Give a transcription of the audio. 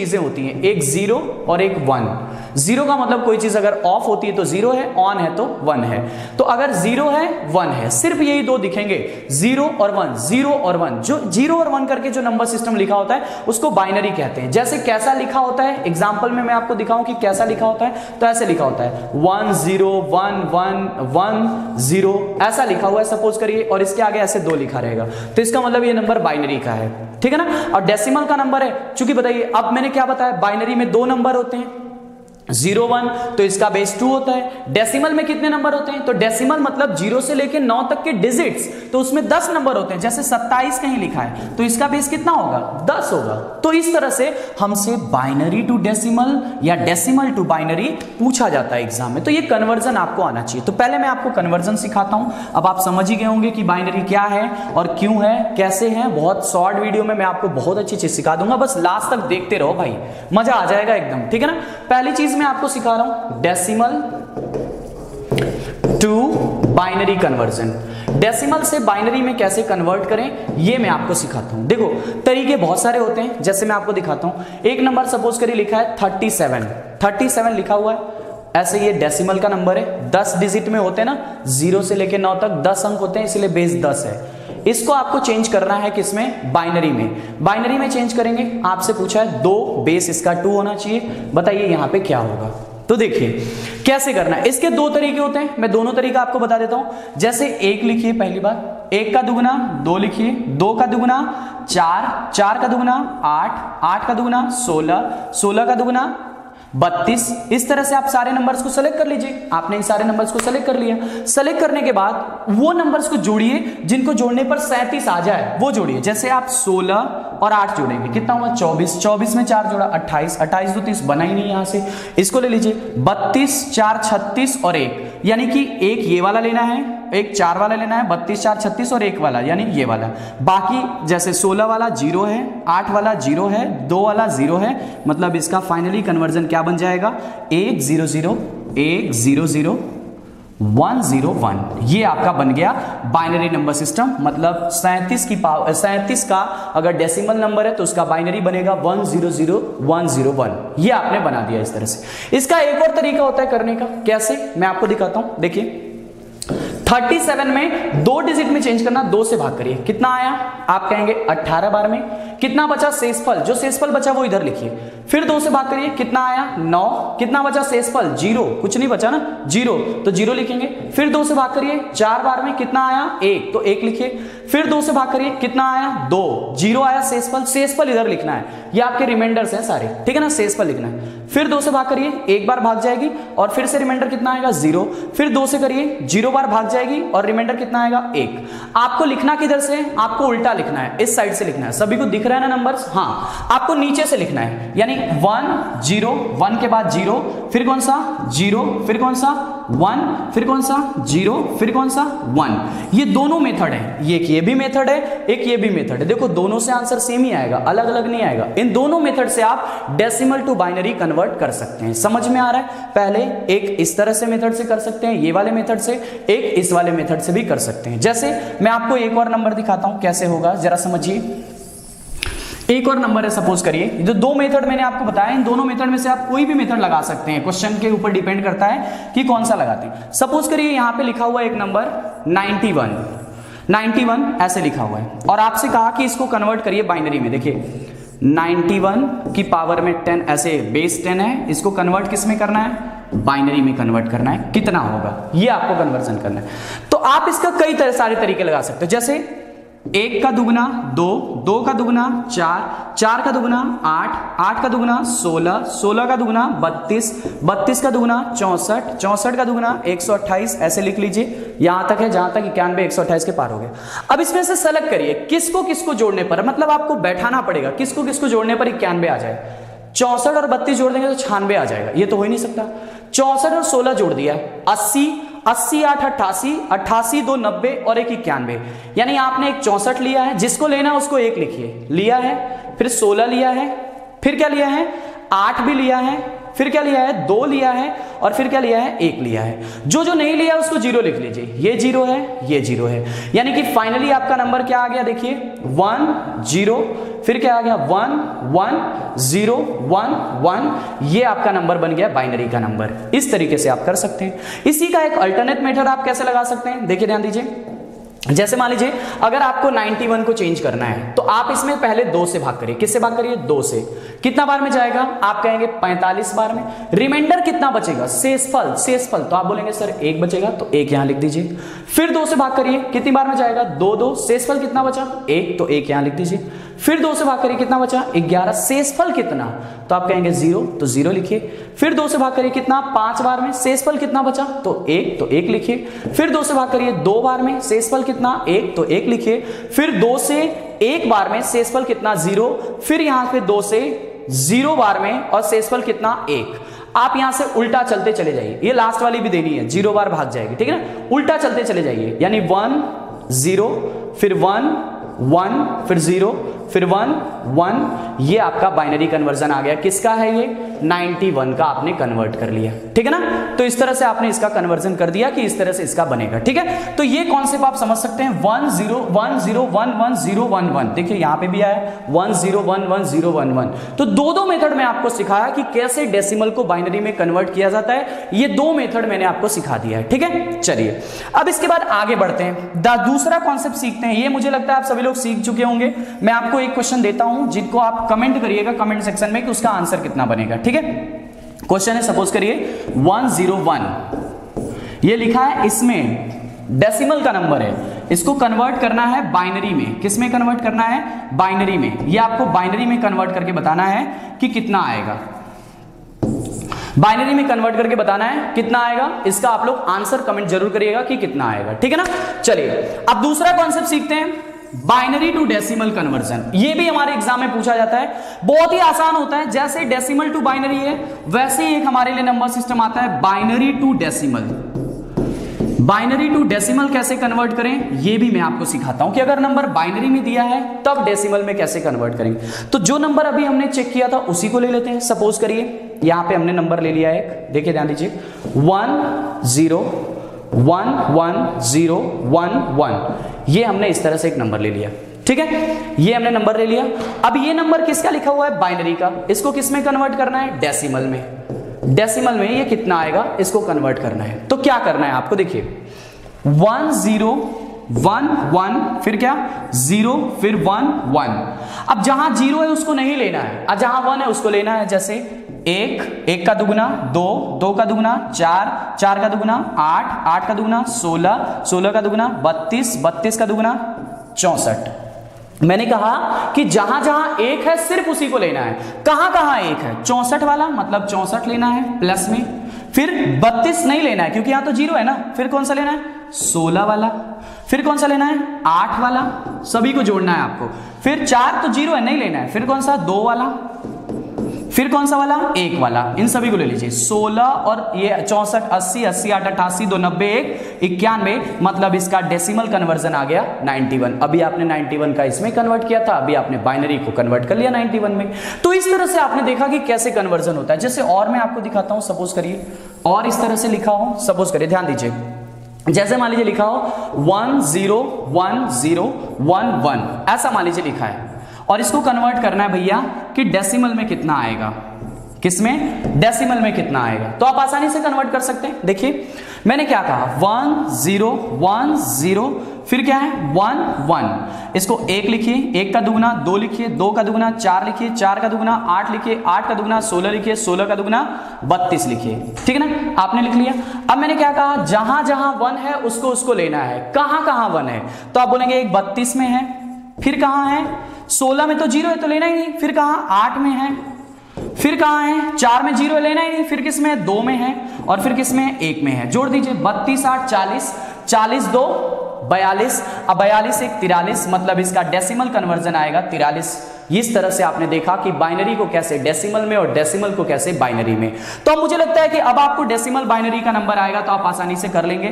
चीजें होती हैं, एक 0 और एक 1। 0 का मतलब कोई चीज अगर ऑफ होती है तो 0 है, ऑन है तो 1 है। तो अगर 0 है 1 है, सिर्फ यही दो दिखेंगे, 0 और 1, 0 और 1। जो 0 और 1 करके जो नंबर सिस्टम लिखा होता है उसको बाइनरी कहते हैं। जैसे कैसा लिखा होता है, एग्जांपल में मैं आपको दिखाऊं कि कैसा लिखा होता है, तो ऐसे लिखा होता है 1 0 1 1 1 0, ऐसा लिखा हुआ है सपोज करिए, और इसके आगे ऐसे 2 लिखा रहेगा, तो इसका मतलब ये नंबर बाइनरी का है, ठीक है ना। और डेसिमल का नंबर है, चूंकि बताइए अब मैंने क्या बताया, बाइनरी में 2 नंबर होते हैं, 0 1, तो इसका बेस 2 होता है। डेसिमल में कितने नंबर होते हैं, तो डेसिमल मतलब 0 से लेकर 9 तक के डिजिट्स, तो उसमें 10 नंबर होते हैं। जैसे 27 कहीं लिखा है तो इसका बेस कितना होगा, 10 होगा। तो इस तरह से हमसे बाइनरी टू डेसिमल या डेसिमल टू बाइनरी पूछा जाता है एग्जाम में। तो ये कन्वर्जन आपको आना चाहिए। तो पहले मैं आपको कन्वर्जन सिखाता हूं, अब आप समझ ही गए होंगे कि बाइनरी क्या है और क्यों है, कैसे है। बहुत शॉर्ट वीडियो में मैं आपको बहुत अच्छी चीज सिखा दूंगा, बस लास्ट तक देखते रहो भाई, मजा आ जाएगा एकदम, ठीक है ना। पहली चीज मैं आपको सिखा रहा हूं, decimal to binary conversion. Decimal से बाइनरी में कैसे कन्वर्ट करें ये मैं आपको सिखाता हूं। देखो तरीके बहुत सारे होते हैं, जैसे मैं आपको दिखाता हूं। एक नंबर सपोज करिए लिखा है 37 लिखा हुआ है, ऐसे ये डेसिमल का नंबर है, 10 डिजिट में होते हैं ना, 0 से लेकर 9 तक 10 अंक होते हैं, इसलिए बेस 10 है। इसको आपको चेंज करना है किसमें, बाइनरी में। बाइनरी में चेंज करेंगे, आपसे पूछा है 2, बेस इसका 2 होना चाहिए, बताइए यहां पे क्या होगा। तो देखिए कैसे करना है, इसके 2 तरीके होते हैं, मैं दोनों तरीका आपको बता देता हूं। जैसे 1 लिखिए, पहली बार 1 का दुगुना 2 लिखिए, 2 का दुगुना 4, 4 का दुगुना 8, 8 का दुगुना 16, 16 का दुगुना 32। इस तरह से आप सारे नंबर्स को सेलेक्ट कर लीजिए। आपने इन सारे नंबर्स को सेलेक्ट कर लिया, सेलेक्ट करने के बाद वो नंबर्स को जोड़िए जिनको जोड़ने पर 37 आ जाए, वो जोड़िए। जैसे आप 16 और 8 जोड़ेंगे, कितना हुआ 24, 24 में 4 जोड़ा 28, 28 2 30, बना ही नहीं यहां से। इसको ले लीजिए 32 4 36 और 1, यानी कि एक ये वाला लेना है, एक 4 वाला लेना है, 32 4 36 और 1 वाला यानी ये वाला। बाकी जैसे 16 वाला 0 है, 8 वाला 0 है, 2 वाला 0 है, मतलब इसका फाइनली कन्वर्जन क्या बन जाएगा, 1 0 0 1 0 0 1 0 1। ये आपका बन गया बाइनरी नंबर सिस्टम। मतलब 37 का अगर डेसिमल नंबर है तो उसका बाइनरी बनेगा 1 0 0 1 0 1। ये आपने बना दिया इस तरह से। इसका एक और तरीका होता है करने का, कैसे मैं आपको दिखाता हूं। देखिए 37 में 2 डिजिट में चेंज करना, 2 से भाग करिए, कितना आया, आप कहेंगे 18 बार में। कितना बचा शेषफल, जो शेषफल बचा वो इधर लिखिए, फिर 2 से भाग करिए, कितना आया 9, कितना बचा शेषफल 0, कुछ नहीं बचा ना 0, तो 0 लिखेंगे। फिर 2 से भाग करिए, 4 बार में कितना आया 1, तो 1 लिखिए। फिर 2 से भाग करिए, कितना आया 2, 0 आया शेषफल, शेषफल इधर लिखना है, ये आपके रिमाइंडर्स हैं सारे, ठीक है ना, शेषफल लिखना है। फिर 2 से भाग करिए, 1 बार भाग जाएगी और फिर से रिमाइंडर कितना आएगा 0। फिर 2 से करिए, 0 बार भाग जाएगी और रिमाइंडर कितना आएगा 1। आपको लिखना किधर से, आपको उल्टा लिखना है, इस साइड से लिखना है। सभी को दिख रहा है ना नंबर्स, हाँ, आपको नीचे से लिखना है, यानी 1 0 1 के बाद 0, फिर कौन सा 0, फिर कौन सा 1, फिर कौन सा 0, फिर कौन सा 1। ये दोनों मेथड है, एक ये भी मेथड है, एक ये भी मेथड है। देखो दोनों से आंसर सेम ही आएगा, अलग अलग नहीं आएगा। इन दोनों मेथड से आप डेसिमल टू बाइनरी कन्वर्ट कर सकते हैं। समझ में आ रहा है? पहले एक इस तरह से मेथड से कर सकते हैं, ये वाले मेथड से, एक इस वाले मेथड से भी कर सकते हैं। जैसे मैं आपको एक और नंबर दिखाता हूं कैसे होगा, जरा समझिए। एक और नंबर है, सपोज करिए, जो 2 मेथड मैंने आपको बताया, इन दोनों मेथड में से आप कोई भी मेथड लगा सकते हैं, क्वेश्चन के ऊपर डिपेंड करता है कि कौन सा लगाते हैं। सपोज करिए यहां पे लिखा हुआ एक नंबर 91 ऐसे लिखा हुआ है, और आपसे कहा कि इसको कन्वर्ट करिए बाइनरी में। देखिए 91 की पावर में 10, ऐसे बेस 10 है, इसको कन्वर्ट किस में करना है, बाइनरी में कन्वर्ट करना है। कितना होगा ये आपको कन्वर्जन करना है। तो आप इसका कई सारे तरीके लगा सकते हो, जैसे 1 का दुगुना 2, 2 का दुगुना 4, 4 का दुगुना 8, 8 का दुगुना 16, 16 का दुगुना 32, 32 का दुगुना 64, 64 का दुगुना 128, ऐसे लिख लीजिए। यहां तक है जहां तक 91 128 के पार हो गए। अब इसमें से सेलेक्ट करिए किसको किसको जोड़ने पर, मतलब आपको बैठाना पड़ेगा, किसको किसको जोड़ने पर 91 आ जाए। 64 और 32 जोड़ देंगे तो 96 आ जाएगा, ये तो हो ही नहीं सकता। 64 और 16 जोड़ दिया 80, 80 8 88, 88 2 90 और 1 91, यानी आपने एक 64 लिया है, जिसको लेना उसको 1 लिखिए, लिया है, फिर 16 लिया है, फिर क्या लिया है 8 भी लिया है, फिर क्या लिया है 2 लिया है, और फिर क्या लिया है 1 लिया है। जो जो नहीं लिया उसको 0 लिख लीजिए, ये 0 है, ये 0 है, यानी कि फाइनली आपका नंबर क्या आ गया, देखिए 1 0, फिर क्या आ गया 1 1 0 1 1, ये आपका नंबर बन गया बाइनरी का नंबर। इस तरीके से आप कर सकते हैं। इसी का एक अल्टरनेट मेथड आप कैसे लगा सकते हैं, देखिए ध्यान दीजिए। जैसे मान लीजिए अगर आपको 91 को चेंज करना है तो आप इसमें पहले 2 से भाग करिए। किससे भाग करिए, 2 से। कितना बार में जाएगा, आप कहेंगे 45 बार में। रिमाइंडर कितना बचेगा, शेषफल, शेषफल, तो आप बोलेंगे सर 1 बचेगा, तो 1 यहां लिख दीजिए। फिर 2 से भाग करिए, कितनी बार में जाएगा, 2 2, शेषफल कितना बचा 1, तो 1 यहां लिख दीजिए। फिर 2 से भाग करिए, कितना बचा 11, शेषफल कितना, तो आप कहेंगे 0, तो 0 लिखिए। फिर 2 से भाग करिए, कितना 5 बार में, शेषफल कितना बचा, तो 1, तो 1 लिखिए। फिर 2 से भाग करिए 2 बार में, शेषफल कितना 1, तो 1 लिखिए। फिर 2 से 1 बार में, शेषफल कितना 0। फिर यहां पे 2 से 0 बार में और शेषफल कितना 1। आप यहां से उल्टा चलते चले जाइए, ये लास्ट वाली भी देनी है, 0 बार भाग जाएगी, ठीक है ना। उल्टा चलते चले जाइए, यानी 1 0, फिर 1 1, फिर 0, फिर 1 1, ये आपका बाइनरी कन्वर्जन आ गया। किसका है ये, 91 का आपने कन्वर्ट कर लिया, ठीक है ना। तो इस तरह से आपने इसका कन्वर्जन कर दिया कि इस तरह से इसका बनेगा, ठीक है। तो ये कॉन्सेप्ट आप समझ सकते हैं। 1 0 1 0 1 1 0 1 1, देखिए यहां पे भी आया 1 0 1 1 0 1 1। तो दो मेथड में आपको सिखाया कि कैसे डेसिमल को बाइनरी में कन्वर्ट किया जाता है। ये 2 मेथड मैंने आपको सिखा दिया है, ठीक है। चलिए अब इसके बाद आगे बढ़ते हैं, दूसरा कॉन्सेप्ट सीखते हैं। ये मुझे लगता है आप सभी लोग सीख चुके होंगे। मैं आपको एक क्वेश्चन देता हूं जिनको आप कमेंट करिएगा कमेंट सेक्शन में कि उसका आंसर कितना बनेगा, ठीक है। क्वेश्चन है, सपोज करिए 101, ये लिखा है, इसमें डेसिमल का नंबर है, इसको कन्वर्ट करना है बाइनरी में। किस में कन्वर्ट करना है, बाइनरी में। ये आपको बाइनरी में कन्वर्ट करके बताना है कि कितना आएगा। बाइनरी में कन्वर्ट करके बताना है कितना आएगा। इसका आप लोग आंसर कमेंट जरूर करिएगा कि कितना आएगा, ठीक है ना। चलिए अब दूसरा कॉन्सेप्ट सीखते हैं, बाइनरी टू डेसिमल कन्वर्जन। ये भी हमारे एग्जाम में पूछा जाता है, बहुत ही आसान होता है। जैसे डेसिमल टू बाइनरी है, वैसे ही एक हमारे लिए नंबर सिस्टम आता है binary to decimal. Binary to decimal कैसे कन्वर्ट करें, ये भी मैं आपको सिखाता हूं कि अगर नंबर बाइनरी में दिया है तब डेसिमल में कैसे कन्वर्ट करेंगे। तो जो नंबर अभी हमने चेक किया था उसी को ले लेते हैं। सपोज करिए यहां पे हमने नंबर ले लिया एक, देखिए ध्यान दीजिए 1 0 1 1 0 1 1, ये हमने इस तरह से एक नंबर ले लिया, ठीक है। ये हमने नंबर ले लिया। अब ये नंबर किसका लिखा हुआ है, बाइनरी का। इसको किस में कन्वर्ट करना है, डेसिमल में। डेसिमल में ये कितना आएगा, इसको कन्वर्ट करना है। तो क्या करना है आपको, देखिए 1 0 1 1, फिर क्या 0, फिर 1 1। अब जहां 0 है उसको नहीं लेना है, और जहां 1 है उसको लेना है। जैसे 1 का दुगुना 2, 2 का दुगुना 4, 4 का दुगुना 8, 8 का दुगुना 16, 16 का दुगुना 32, 32 का दुगुना 64। मैंने कहा कि जहां जहां 1 है सिर्फ उसी को लेना है। कहां कहां 1 है, 64 वाला, मतलब 64 लेना है प्लस में। फिर 32 नहीं लेना है क्योंकि यहां तो 0 है ना। फिर कौन सा लेना है, 16 वाला। फिर कौन सा लेना है, 8 वाला, सभी को जोड़ना है आपको। फिर 4 तो 0 है, नहीं लेना है। फिर कौन सा, 2 वाला। फिर कौन सा वाला, 1 वाला। इन सभी को ले लीजिए। 16 और ये 64 80 80 8 88 2 90 1 91, मतलब इसका डेसिमल कन्वर्जन आ गया 91। अभी आपने 91 का इसमें कन्वर्ट किया था, अभी आपने बाइनरी को कन्वर्ट कर लिया 91 में। तो इस तरह से आपने देखा कि कैसे कन्वर्जन होता है। जैसे और मैं आपको दिखाता हूं, सपोज करिए और इस तरह से लिखा हो। सपोज करिए, ध्यान दीजिए, जैसे मान लीजिए लिखा हो 1 0 1 0 1 1, ऐसा मान लीजिए लिखा है। और इसको कन्वर्ट करना है भैया कि डेसिमल में कितना आएगा। किसमें, डेसिमल में कितना आएगा। तो आप आसानी से कन्वर्ट कर सकते हैं। देखिए मैंने क्या कहा, 1 0 1 0, फिर क्या है 1 1। इसको 1 लिखिए, 1 का दुगुना 2 लिखिए, 2 का दुगुना 4 लिखिए, 4 का दुगुना 8 लिखिए, 8 का दुगुना 16 लिखिए, 16 का दुगुना 32 लिखिए, ठीक है ना। आपने लिख लिया। अब मैंने क्या कहा, जहां जहां 1 है उसको लेना है। कहां कहां 1 है, तो आप बोलेंगे एक 32 में है। फिर कहां है, 16 में तो 0 है तो लेना ही नहीं। फिर कहां, 8 में है। फिर कहां है, 4 में 0 है, लेना ही नहीं। फिर किस में, 2 में है। और फिर किस में, 1 में है। जोड़ दीजिए 32 8 40, 40 2 42। अब 42 1 43, मतलब इसका डेसिमल कन्वर्जन आएगा 43। इस तरह से आपने देखा कि बाइनरी को कैसे डेसिमल में और डेसिमल को कैसे बाइनरी में। तो मुझे लगता है कि अब आपको डेसिमल बाइनरी का नंबर आएगा तो आप आसानी से कर लेंगे।